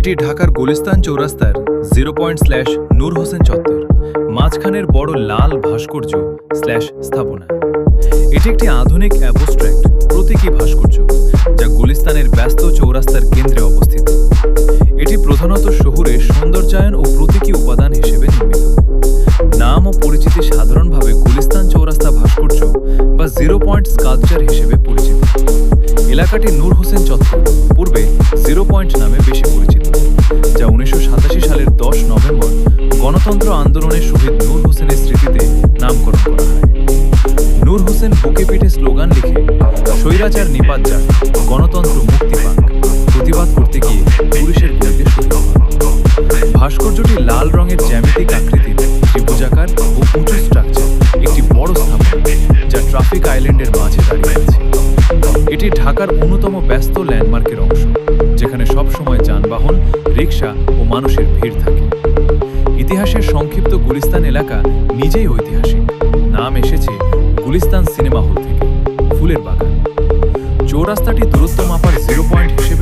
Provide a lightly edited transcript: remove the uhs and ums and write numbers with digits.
এটি ঢাকার গুলিস্তান চৌরাস্তার 0 নূর হোসেন চত্বর, মাঝখানের বড় লাল ভাস্কর্য স্থাপনা। এটি একটি আধুনিক অ্যাবস্ট্রাক্ট প্রতীকী ভাস্কর্য যা গুলিস্তানের ব্যস্ত চৌরাস্তার কেন্দ্রে অবস্থিত। এটি প্রধানত শহুরে সৌন্দর্যায়ন ও প্রতীকী উপাদান হিসেবে নির্মিত। নাম ও পরিচিতি সাধারণভাবে গুলিস্তান চৌরাস্তা ভাস্কর্য বা 0 স্কাল্পচার হিসেবে পরিচিত। এলাকাটি নূর হোসেন চত্বর, পূর্বে 0 নামে বেশি পরিচিত, যা 1987 সালের 10 নভেম্বর গণতন্ত্র আন্দোলনে শহীদ নূর হোসেনের স্মৃতিতে নামকরণ করা হয়। নূর হোসেন বুকে পিঠে স্লোগান লিখে স্বৈরাচার নিপাত যাক, গণতন্ত্র মুক্তি পাক প্রতিবাদ করতে গিয়ে পুলিশের গুলিতে শহীদ হন। ভাস্কর্যটি লাল রঙের জ্যামিতিক আকৃতির ত্রিভুজাকার ও উঁচু স্ট্রাকচার, একটি বড় স্থাপনা যা ট্রাফিক আইল্যান্ডের মাঝে দাঁড়িয়ে আছে। এটি ঢাকার অন্যতম ব্যস্ত ল্যান্ডমার্কের অংশ, যেখানে সবসময় যানবাহন, রিকশা ও মানুষের ভিড় থাকে। ইতিহাসের সংক্ষিপ্ত গুলিস্তান এলাকা নিজেই ঐতিহাসিক। নাম এসেছে গুলিস্তান সিনেমা হল থেকে। ফুলের বাগান চৌরাস্তাটি দূরত্ব মাপার 0 হিসেবে